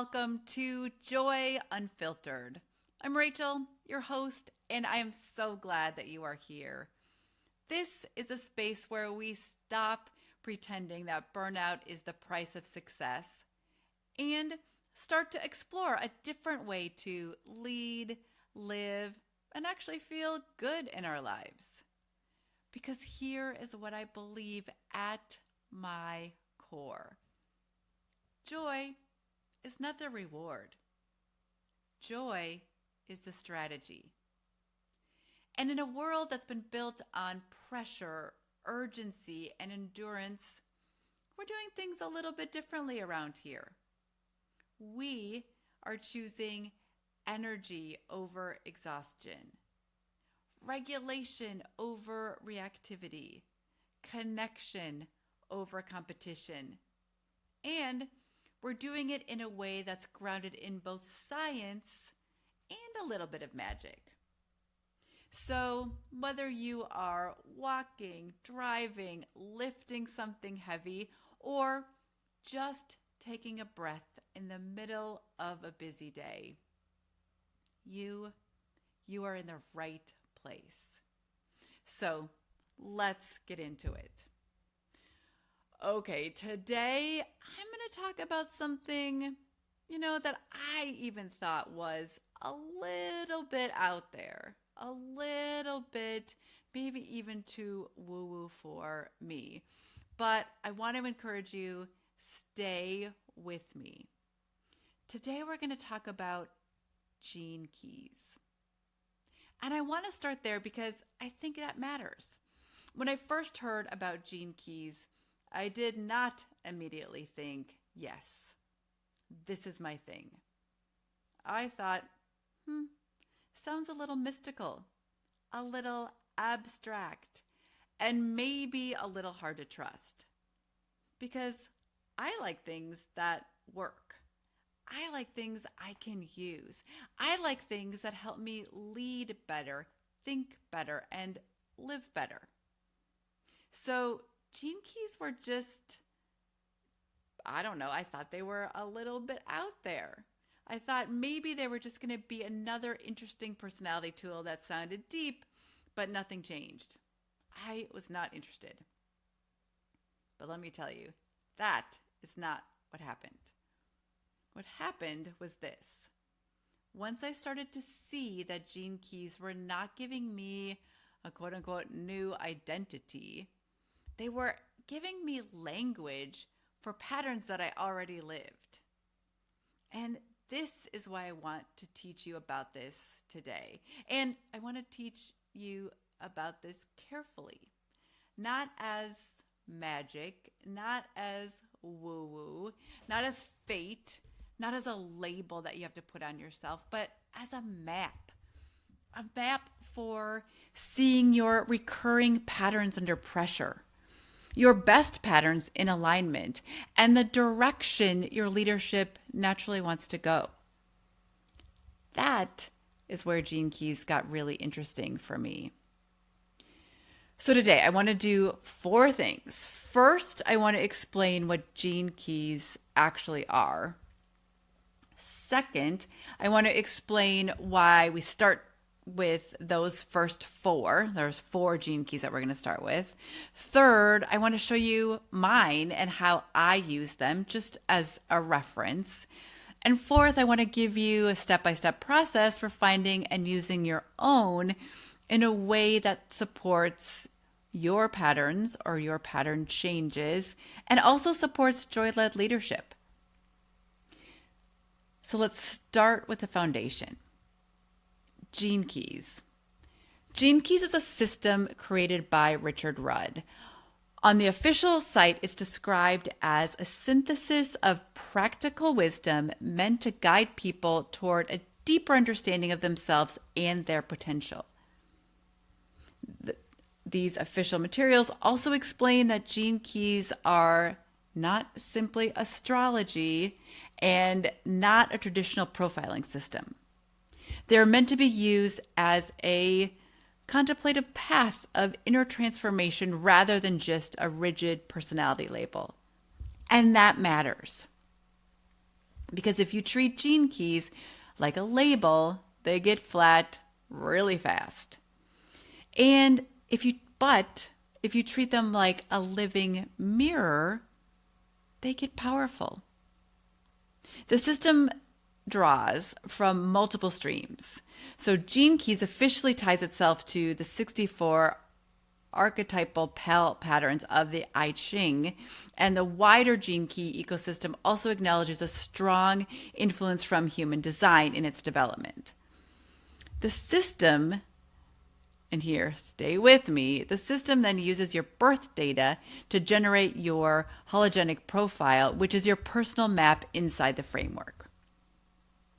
welcome to Joy Unfiltered. I'm Rachel, your host, and I am so glad that you are here. This is a space where we stop pretending that burnout is the price of success and start to explore a different way to lead, live, and actually feel good in our lives. Because here is what I believe at my core. Joy is not the reward. Joy is the strategy. And in a world that's been built on pressure, urgency, and endurance, we're doing things a little bit differently around here. We are choosing energy over exhaustion, regulation over reactivity, connection over competition, and we're doing it in a way that's grounded in both science and a little bit of magic. So whether you are walking, driving, lifting something heavy, or just taking a breath in the middle of a busy day, you are in the right place. So let's get into it. Okay, today I'm going to talk about something, that I even thought was a little bit out there, a little bit, maybe even too woo-woo for me. But I want to encourage you, stay with me. Today we're going to talk about gene keys. And I want to start there because I think that matters. When I first heard about gene keys, I did not immediately think, yes, this is my thing. I thought, sounds a little mystical, a little abstract, and maybe a little hard to trust. Because I like things that work. I like things I can use. I like things that help me lead better, think better, and live better. So gene keys were just, I thought they were a little bit out there. I thought maybe they were just going to be another interesting personality tool that sounded deep, but nothing changed. I was not interested. But let me tell you, that is not what happened. What happened was this. Once I started to see that gene keys were not giving me a quote-unquote new identity, they were giving me language for patterns that I already lived. And this is why I want to teach you about this today. And I want to teach you about this carefully, not as magic, not as woo-woo, not as fate, not as a label that you have to put on yourself, but as a map for seeing your recurring patterns under pressure, your best patterns in alignment, and the direction your leadership naturally wants to go. That is where gene keys got really interesting for me. So today I want to do 4 things. First, I want to explain what gene keys actually are. Second, I want to explain why we start with those first 4. There's 4 gene keys that we're going to start with. Third, I want to show you mine and how I use them just as a reference. And fourth, I want to give you a step-by-step process for finding and using your own in a way that supports your patterns or your pattern changes and also supports joy-led leadership. So let's start with the foundation. Gene keys. Gene keys is a system created by Richard Rudd. On the official site, it's described as a synthesis of practical wisdom meant to guide people toward a deeper understanding of themselves and their potential. These official materials also explain that gene keys are not simply astrology and not a traditional profiling system. They're meant to be used as a contemplative path of inner transformation rather than just a rigid personality label. And that matters. Because if you treat gene keys like a label, they get flat really fast. And if you treat them like a living mirror, they get powerful. The system draws from multiple streams. So Gene Keys officially ties itself to the 64 archetypal patterns of the I Ching, and the wider Gene Key ecosystem also acknowledges a strong influence from human design in its development. The system, and here, stay with me, the system then uses your birth data to generate your hologenic profile, which is your personal map inside the framework.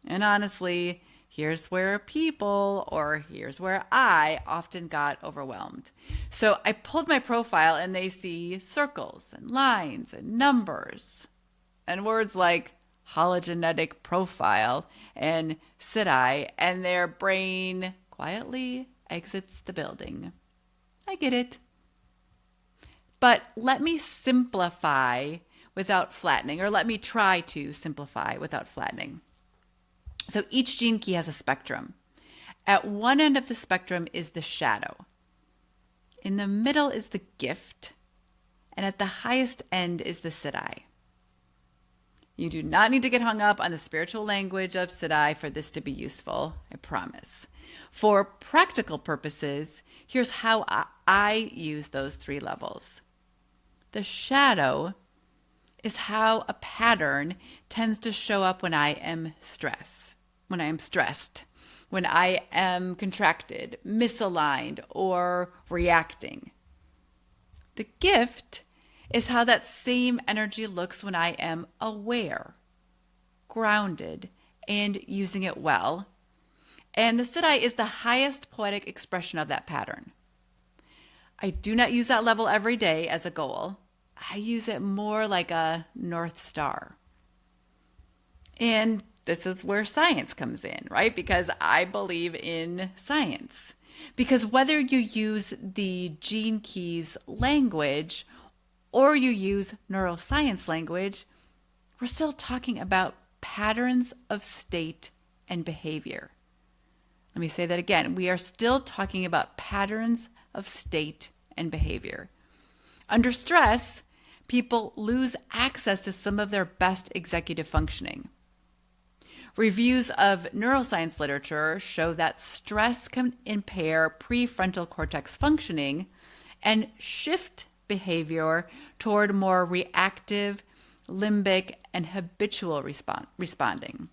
And honestly, here's where here's where I often got overwhelmed. So I pulled my profile and they see circles and lines and numbers and words like hologenetic profile and SIDI, and their brain quietly exits the building. I get it. But let me simplify without flattening, or let me try to simplify without flattening. So each gene key has a spectrum. At one end of the spectrum is the shadow. In the middle is the gift. And at the highest end is the SIDI. You do not need to get hung up on the spiritual language of SIDI for this to be useful, I promise. For practical purposes, here's how I use those three levels. The shadow is how a pattern tends to show up when I am stressed, when I am contracted, misaligned, or reacting. The gift is how that same energy looks when I am aware, grounded, and using it well. And the SIDI is the highest poetic expression of that pattern. I do not use that level every day as a goal. I use it more like a North Star. And this is where science comes in, right? Because I believe in science. Because whether you use the Gene Keys language or you use neuroscience language, we're still talking about patterns of state and behavior. Let me say that again. We are still talking about patterns of state and behavior. Under stress, people lose access to some of their best executive functioning. Reviews of neuroscience literature show that stress can impair prefrontal cortex functioning and shift behavior toward more reactive, limbic, and habitual responding.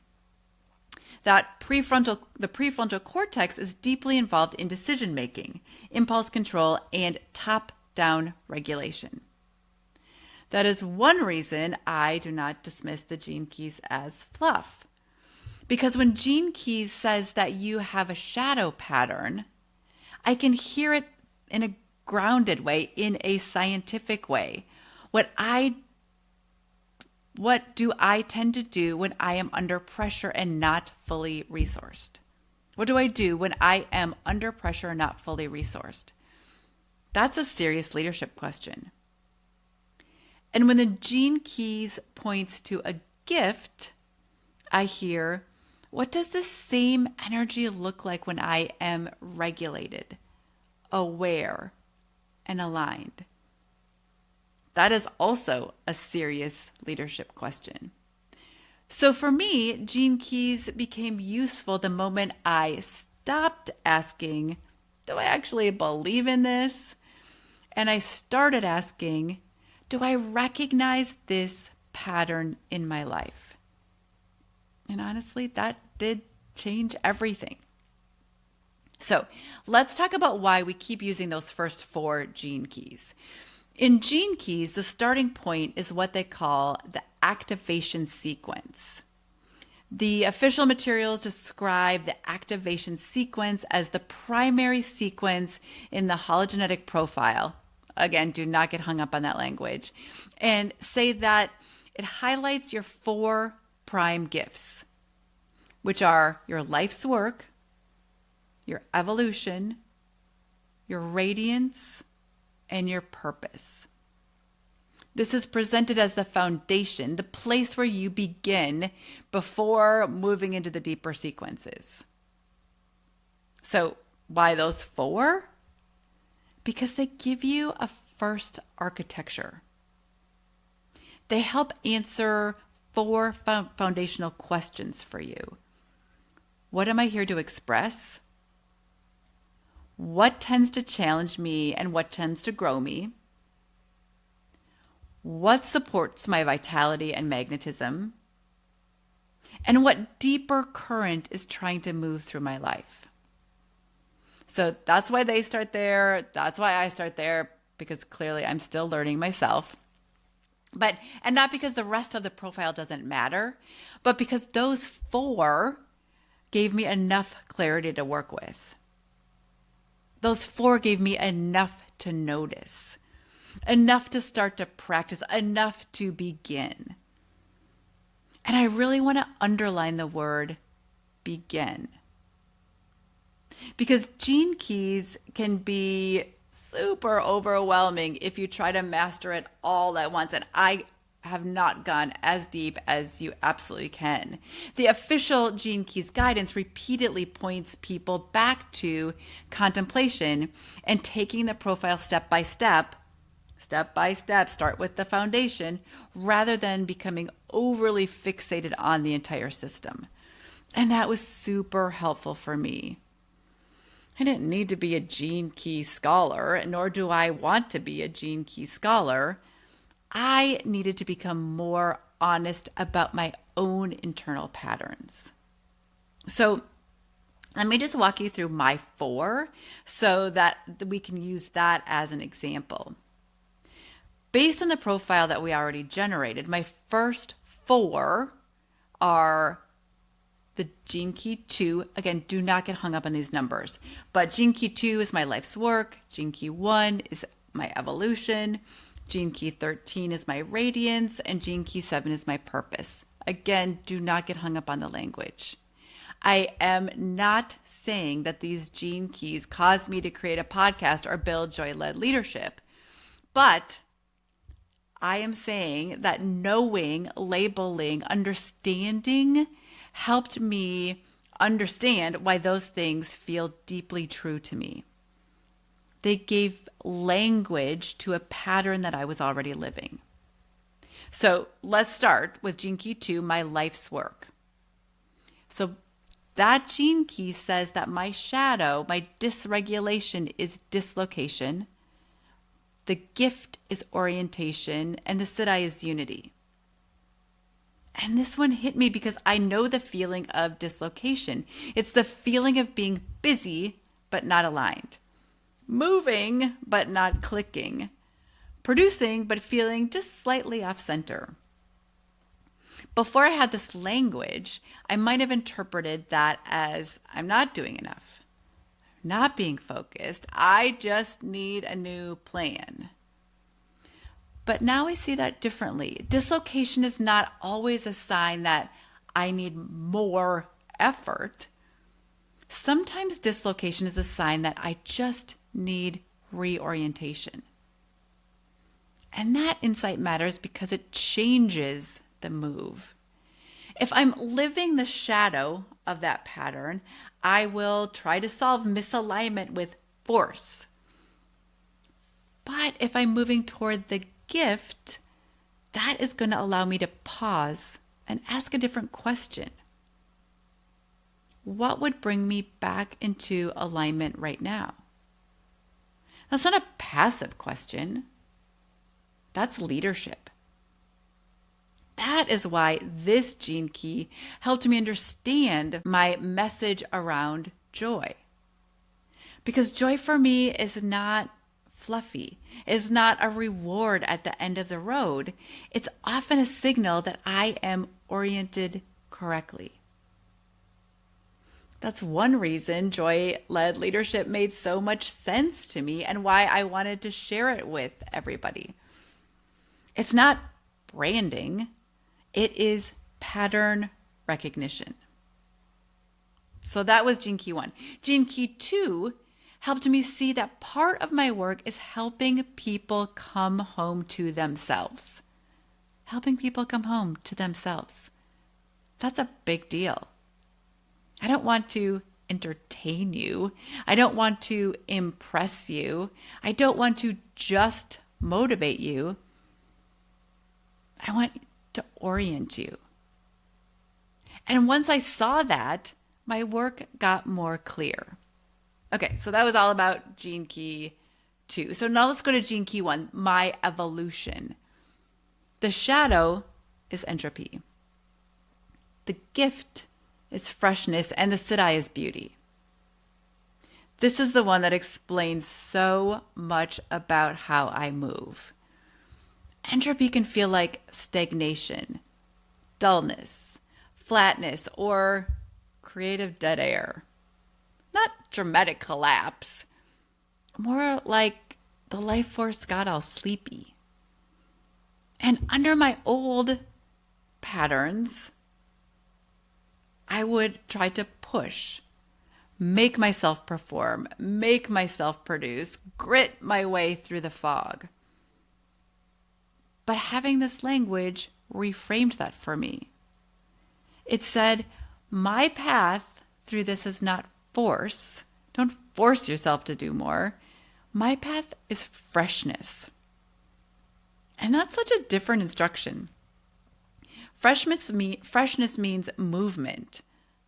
The prefrontal cortex is deeply involved in decision making, impulse control, and top-down regulation. That is one reason I do not dismiss the Gene Keys as fluff. Because when Gene Keys says that you have a shadow pattern, I can hear it in a grounded way, in a scientific way. What do I tend to do when I am under pressure and not fully resourced? What do I do when I am under pressure and not fully resourced? That's a serious leadership question. And when the Gene Keys points to a gift, I hear, what does the same energy look like when I am regulated, aware, and aligned? That is also a serious leadership question. So for me, Gene Keys became useful the moment I stopped asking, do I actually believe in this? And I started asking, do I recognize this pattern in my life? And honestly, that did change everything. So let's talk about why we keep using those first 4 Gene Keys. In Gene Keys, the starting point is what they call the activation sequence. The official materials describe the activation sequence as the primary sequence in the hologenetic profile. Again, do not get hung up on that language. And say that it highlights your 4 prime gifts, which are your life's work, your evolution, your radiance, and your purpose. This is presented as the foundation, the place where you begin before moving into the deeper sequences. So, why those 4? Because they give you a first architecture. They help answer 4 foundational questions for you. What am I here to express? What tends to challenge me and what tends to grow me? What supports my vitality and magnetism? And what deeper current is trying to move through my life? So that's why they start there. That's why I start there, because clearly I'm still learning myself. And not because the rest of the profile doesn't matter, but because those 4 gave me enough clarity to work with. Those 4 gave me enough to notice, enough to start to practice, enough to begin. And I really want to underline the word begin. Because gene keys can be super overwhelming if you try to master it all at once. And I have not gone as deep as you absolutely can. The official Gene Keys guidance repeatedly points people back to contemplation and taking the profile step by step, start with the foundation, rather than becoming overly fixated on the entire system. And that was super helpful for me. I didn't need to be a Gene Key scholar, nor do I want to be a Gene Key scholar. I needed to become more honest about my own internal patterns. So let me just walk you through my 4 so that we can use that as an example. Based on the profile that we already generated, my first 4 are the Gene Key 2. Again, do not get hung up on these numbers. But Gene Key 2 is my life's work. Gene Key 1 is my evolution. Gene Key 13 is my radiance, and Gene Key 7 is my purpose. Again, do not get hung up on the language. I am not saying that these gene keys caused me to create a podcast or build joy-led leadership, but I am saying that knowing, labeling, understanding helped me understand why those things feel deeply true to me. They gave language to a pattern that I was already living. So let's start with Gene Key 2, my life's work. So that Gene Key says that my shadow, my dysregulation is dislocation, the gift is orientation, and the Siddhi is unity. And this one hit me because I know the feeling of dislocation. It's the feeling of being busy but not aligned. Moving, but not clicking. Producing, but feeling just slightly off center. Before I had this language, I might have interpreted that as I'm not doing enough, not being focused. I just need a new plan. But now I see that differently. Dislocation is not always a sign that I need more effort. Sometimes dislocation is a sign that I just need reorientation. And that insight matters because it changes the move. If I'm living the shadow of that pattern, I will try to solve misalignment with force. But if I'm moving toward the gift, that is going to allow me to pause and ask a different question. What would bring me back into alignment right now? That's not a passive question. That's leadership. That is why this Gene Key helped me understand my message around joy. Because joy for me is not fluffy, is not a reward at the end of the road. It's often a signal that I am oriented correctly. That's one reason joy-led leadership made so much sense to me and why I wanted to share it with everybody. It's not branding, it is pattern recognition. So that was Gene Key 1. Gene Key 2 helped me see that part of my work is helping people come home to themselves. Helping people come home to themselves. That's a big deal. I don't want to entertain you. I don't want to impress you. I don't want to just motivate you. I want to orient you. And once I saw that, my work got more clear. Okay, so that was all about Gene Key 2. So now let's go to Gene Key 1, my evolution. The shadow is entropy. The gift is freshness, and the Siddhi is beauty. This is the one that explains so much about how I move. Entropy can feel like stagnation, dullness, flatness, or creative dead air. Not dramatic collapse, more like the life force got all sleepy. And under my old patterns, I would try to push, make myself perform, make myself produce, grit my way through the fog. But having this language reframed that for me. It said, my path through this is not force. Don't force yourself to do more. My path is freshness. And that's such a different instruction. Freshness means movement,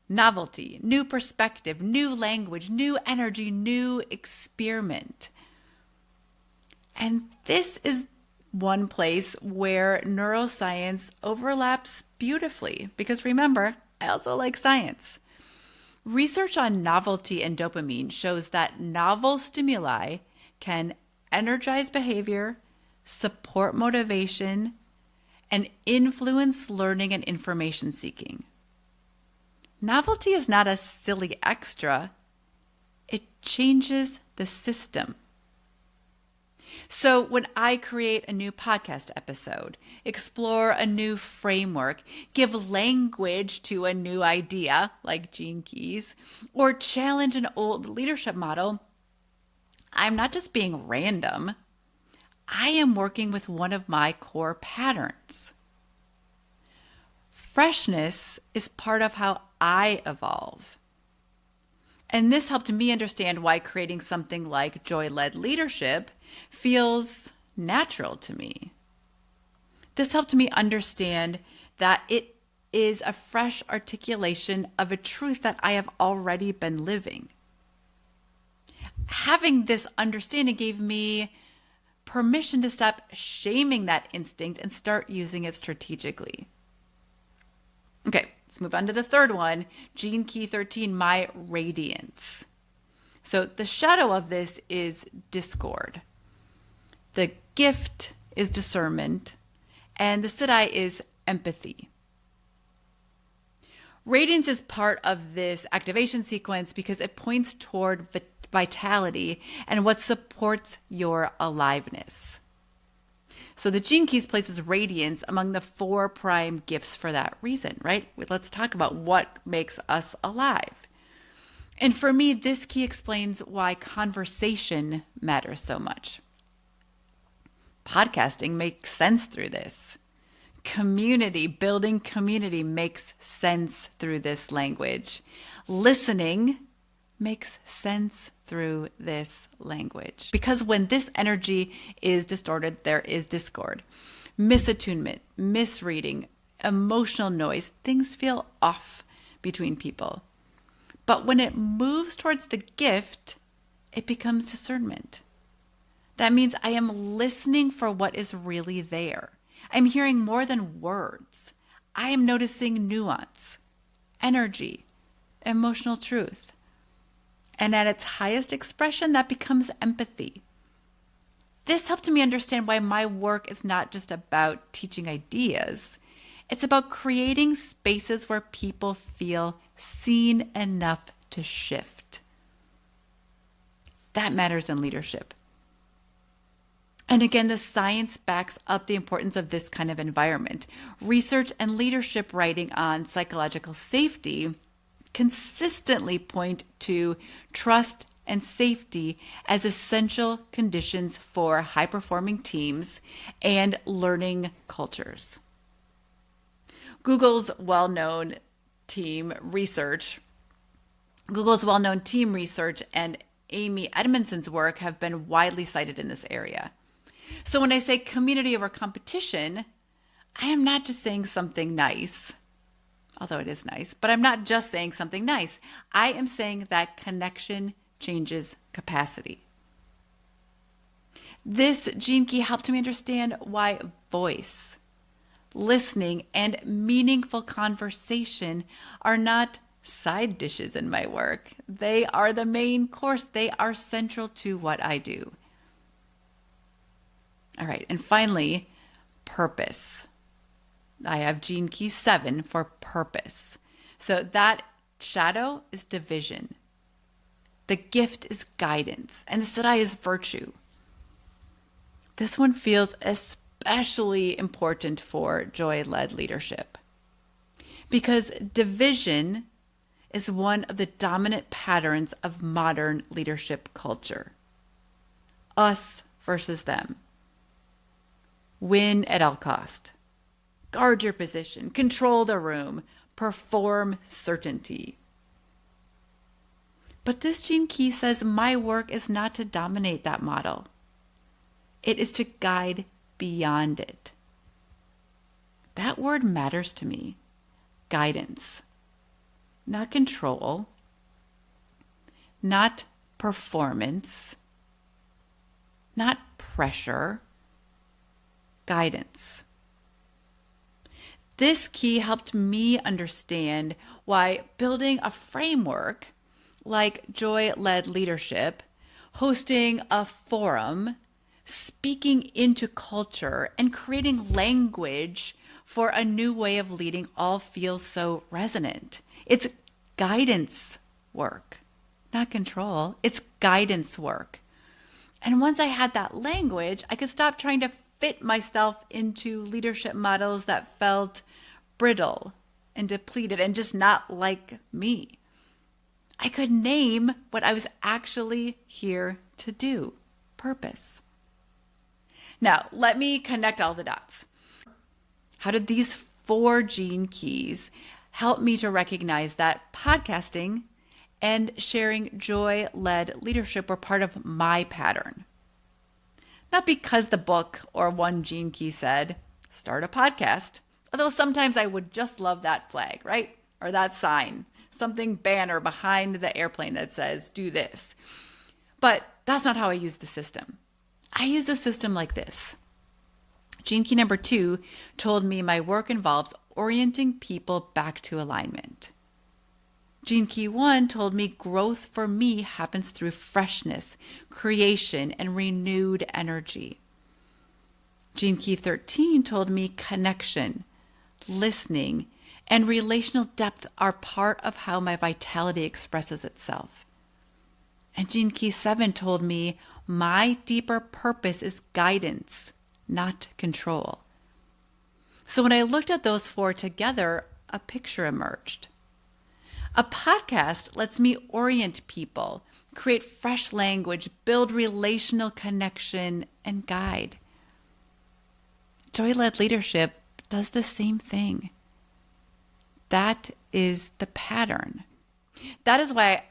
novelty, new perspective, new language, new energy, new experiment. And this is one place where neuroscience overlaps beautifully, because remember, I also like science. Research on novelty and dopamine shows that novel stimuli can energize behavior, support motivation, and influence learning and information seeking. Novelty is not a silly extra. It changes the system. So when I create a new podcast episode, explore a new framework, give language to a new idea, like Gene Keys, or challenge an old leadership model, I'm not just being random. I am working with one of my core patterns. Freshness is part of how I evolve. And this helped me understand why creating something like joy-led leadership feels natural to me. This helped me understand that it is a fresh articulation of a truth that I have already been living. Having this understanding gave me permission to stop shaming that instinct and start using it strategically. Okay, let's move on to the third one, Gene Key 13, my radiance. So the shadow of this is discord. The gift is discernment, and the Siddhi is empathy. Radiance is part of this activation sequence because it points toward vitality and what supports your aliveness. So the Gene Keys places radiance among the 4 prime gifts for that reason, right? Let's talk about what makes us alive. And for me, this key explains why conversation matters so much. Podcasting makes sense through this. Community, building community makes sense through this language. Listening makes sense through this language. Because when this energy is distorted, there is discord, misattunement, misreading, emotional noise. Things feel off between people. But when it moves towards the gift, it becomes discernment. That means I am listening for what is really there. I'm hearing more than words. I am noticing nuance, energy, emotional truth. And at its highest expression, that becomes empathy. This helped me understand why my work is not just about teaching ideas. It's about creating spaces where people feel seen enough to shift. That matters in leadership. And again, the science backs up the importance of this kind of environment. Research and leadership writing on psychological safety consistently point to trust and safety as essential conditions for high-performing teams and learning cultures. Google's well-known team research and Amy Edmondson's work have been widely cited in this area. So when I say community over competition, I am not just saying something nice, although it is nice, but I'm not just saying something nice. I am saying that connection changes capacity. This gene key helped me understand why voice, listening, and meaningful conversation are not side dishes in my work. They are the main course. They are central to what I do. All right, and finally, purpose. I have gene key 7 for purpose. So that shadow is division. The gift is guidance, and the Siddhi is virtue. This one feels especially important for joy-led leadership because division is one of the dominant patterns of modern leadership culture. Us versus them. Win at all cost. Guard your position. Control the room. Perform certainty. But this gene key says my work is not to dominate that model. It is to guide beyond it. That word matters to me. Guidance. Not control. Not performance. Not pressure. Guidance. This key helped me understand why building a framework like joy-led leadership, hosting a forum, speaking into culture, and creating language for a new way of leading all feel so resonant. It's guidance work, not control. It's guidance work. And once I had that language, I could stop trying to fit myself into leadership models that felt brittle and depleted and just not like me. I could name what I was actually here to do, purpose. Now, let me connect all the dots. How did these 4 gene keys help me to recognize that podcasting and sharing joy-led leadership were part of my pattern? Not because the book or one gene key said, start a podcast, although sometimes I would just love that flag, right? Or that sign, something banner behind the airplane that says, do this. But that's not how I use the system. I use the system like this. Gene key number 2 told me my work involves orienting people back to alignment. Gene key 1 told me growth for me happens through freshness, creation, and renewed energy. Gene key 13 told me connection, listening, and relational depth are part of how my vitality expresses itself. And gene key 7 told me my deeper purpose is guidance, not control. So when I looked at those 4 together, a picture emerged. A podcast lets me orient people, create fresh language, build relational connection, and guide. Joy-led leadership does the same thing. That is the pattern. That is why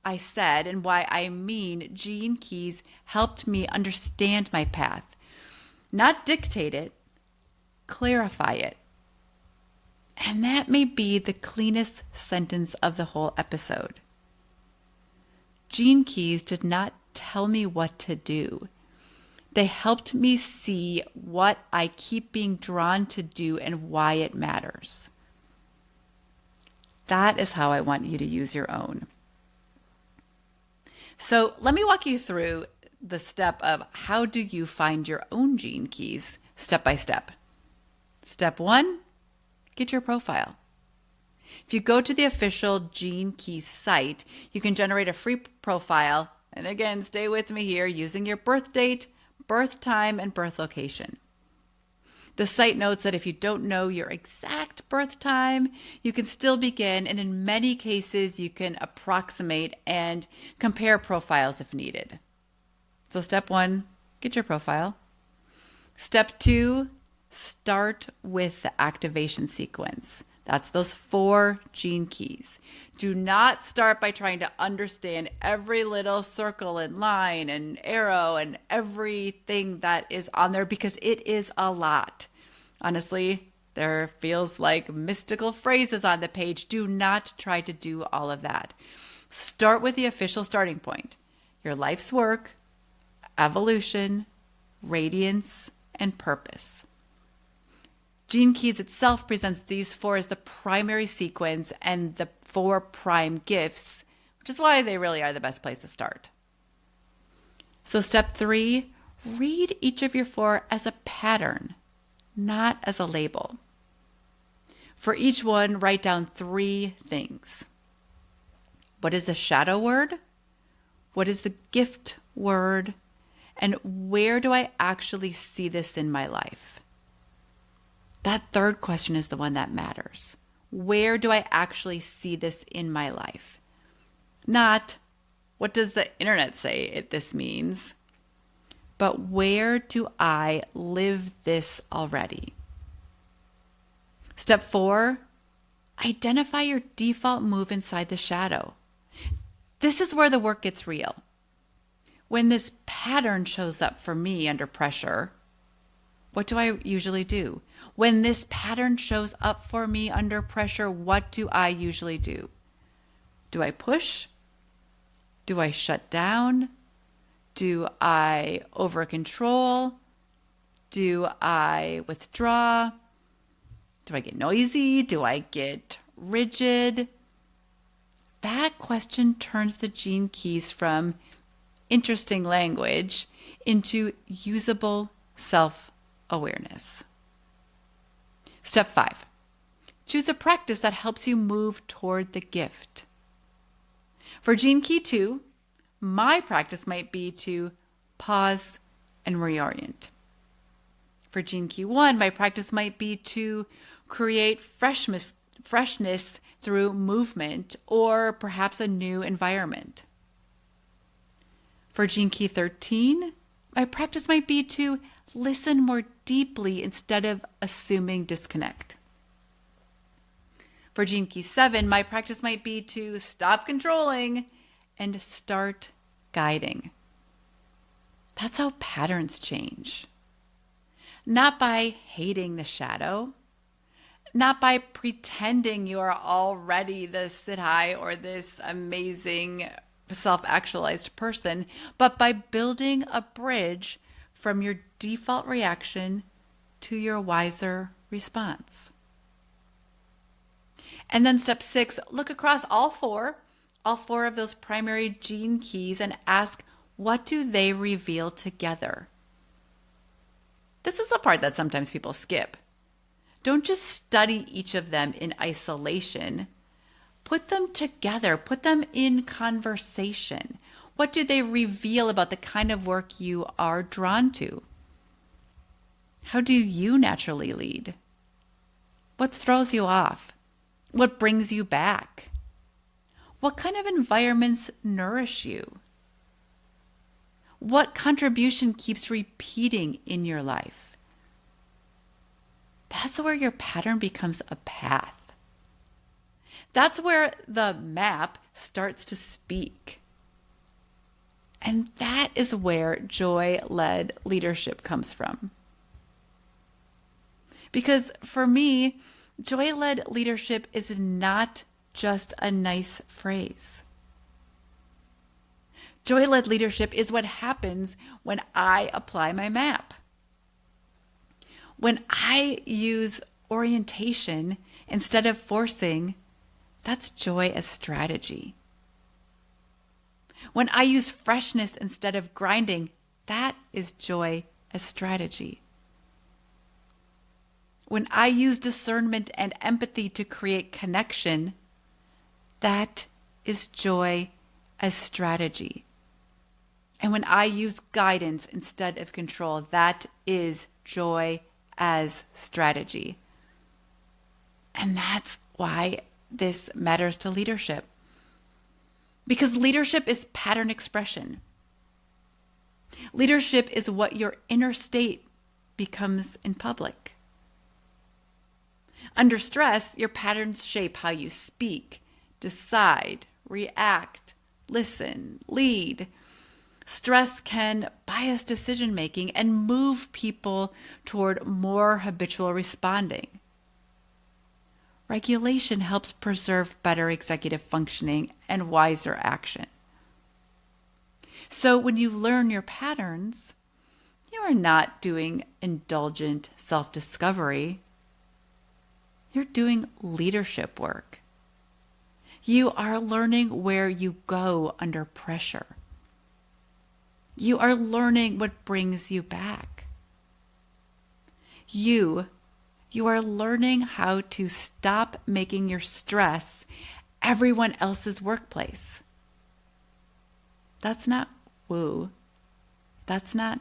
I said and why I mean gene keys helped me understand my path. Not dictate it, clarify it. And that may be the cleanest sentence of the whole episode. Gene keys did not tell me what to do. They helped me see what I keep being drawn to do and why it matters. That is how I want you to use your own. So let me walk you through the step of how do you find your own gene keys step by step. Step 1, get your profile. If you go to the official Gene Key site, you can generate a free profile. And again, stay with me here using your birth date, birth time, and birth location. The site notes that if you don't know your exact birth time, you can still begin, and in many cases, you can approximate and compare profiles if needed. So step 1, get your profile. Step 2, start with the activation sequence. That's those 4 gene keys. Do not start by trying to understand every little circle and line and arrow and everything that is on there, because it is a lot. Honestly, there feels like mystical phrases on the page. Do not try to do all of that. Start with the official starting point: your life's work, evolution, radiance, and purpose. Gene Keys itself presents these 4 as the primary sequence and the 4 prime gifts, which is why they really are the best place to start. So step 3, read each of your 4 as a pattern, not as a label. For each one, write down 3 things. What is the shadow word? What is the gift word? And where do I actually see this in my life? That third question is the one that matters. Where do I actually see this in my life? Not, what does the internet say this means? But where do I live this already? Step 4, identify your default move inside the shadow. This is where the work gets real. When this pattern shows up for me under pressure, what do I usually do? When this pattern shows up for me under pressure, what do I usually do? Do I push? Do I shut down? Do I over-control? Do I withdraw? Do I get noisy? Do I get rigid? That question turns the gene keys from interesting language into usable self-awareness. Step 5, choose a practice that helps you move toward the gift. For Gene Key 2, my practice might be to pause and reorient. For Gene Key 1, my practice might be to create freshness through movement or perhaps a new environment. For Gene Key 13, my practice might be to listen more deeply instead of assuming disconnect. For Gene Key 7, my practice might be to stop controlling and start guiding. That's how patterns change. Not by hating the shadow, not by pretending you are already the sit high or this amazing self-actualized person, but by building a bridge from your default reaction to your wiser response. And then step 6, look across all four of those primary gene keys and ask, what do they reveal together? This is the part that sometimes people skip. Don't just study each of them in isolation. Put them together, put them in conversation. What do they reveal about the kind of work you are drawn to? How do you naturally lead? What throws you off? What brings you back? What kind of environments nourish you? What contribution keeps repeating in your life? That's where your pattern becomes a path. That's where the map starts to speak. And that is where joy-led leadership comes from. Because for me, joy-led leadership is not just a nice phrase. Joy-led leadership is what happens when I apply my map. When I use orientation instead of forcing, that's joy as strategy. When I use freshness instead of grinding, that is joy as strategy. When I use discernment and empathy to create connection, that is joy as strategy. And when I use guidance instead of control, that is joy as strategy. And that's why this matters to leadership. Because leadership is pattern expression. Leadership is what your inner state becomes in public. Under stress, your patterns shape how you speak, decide, react, listen, lead. Stress can bias decision making and move people toward more habitual responding. Regulation helps preserve better executive functioning and wiser action. So when you learn your patterns, you are not doing indulgent self-discovery. You're doing leadership work. You are learning where you go under pressure. You are learning what brings you back. You are learning how to stop making your stress everyone else's workplace. That's not woo. That's not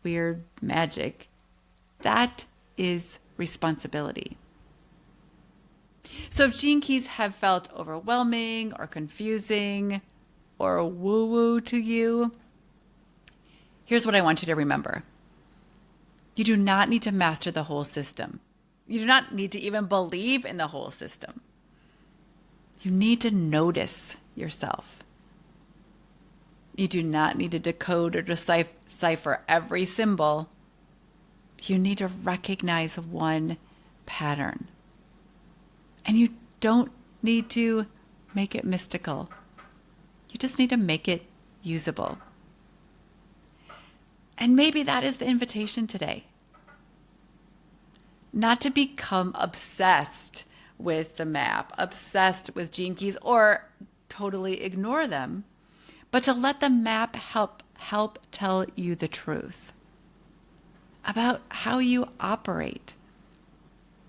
weird magic. That is responsibility. So if gene keys have felt overwhelming or confusing or woo-woo to you, here's what I want you to remember. You do not need to master the whole system. You do not need to even believe in the whole system. You need to notice yourself. You do not need to decode or decipher every symbol. You need to recognize one pattern. And you don't need to make it mystical. You just need to make it usable. And maybe that is the invitation today. Not to become obsessed with the map, obsessed with gene keys, or totally ignore them, but to let the map help tell you the truth about how you operate,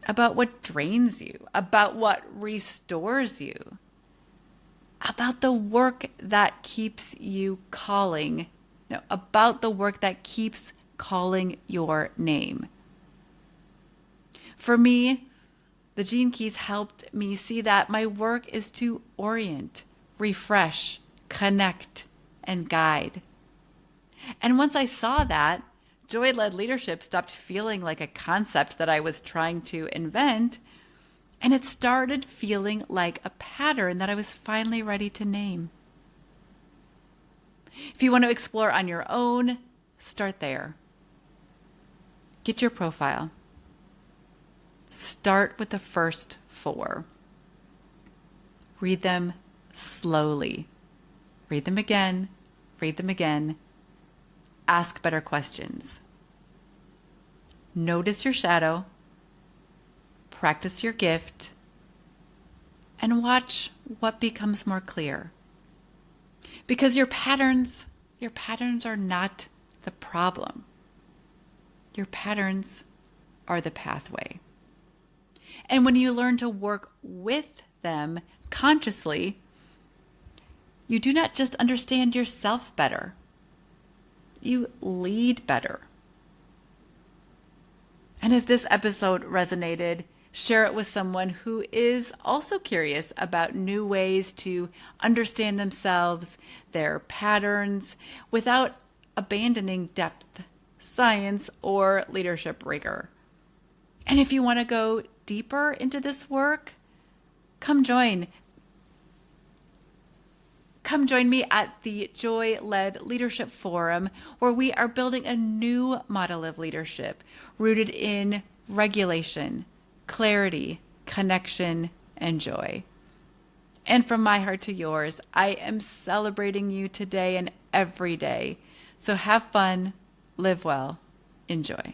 about what drains you, about what restores you, about the work that keeps you calling, about the work that keeps calling your name. For me, the gene keys helped me see that my work is to orient, refresh, connect, and guide. And once I saw that, joy-led leadership stopped feeling like a concept that I was trying to invent, and it started feeling like a pattern that I was finally ready to name. If you want to explore on your own, start there. Get your profile. Start with the first 4. Read them slowly. Read them again. Read them again. Ask better questions. Notice your shadow. Practice your gift. And watch what becomes more clear. Because your patterns are not the problem. Your patterns are the pathway. And when you learn to work with them consciously, you do not just understand yourself better, you lead better. And if this episode resonated, share it with someone who is also curious about new ways to understand themselves, their patterns, without abandoning depth, science, or leadership rigor. And if you want to go deeper into this work, come join me at the Joy-Led Leadership Forum, where we are building a new model of leadership rooted in regulation, clarity, connection, and joy. And from my heart to yours, I am celebrating you today and every day. So have fun, live well, enjoy.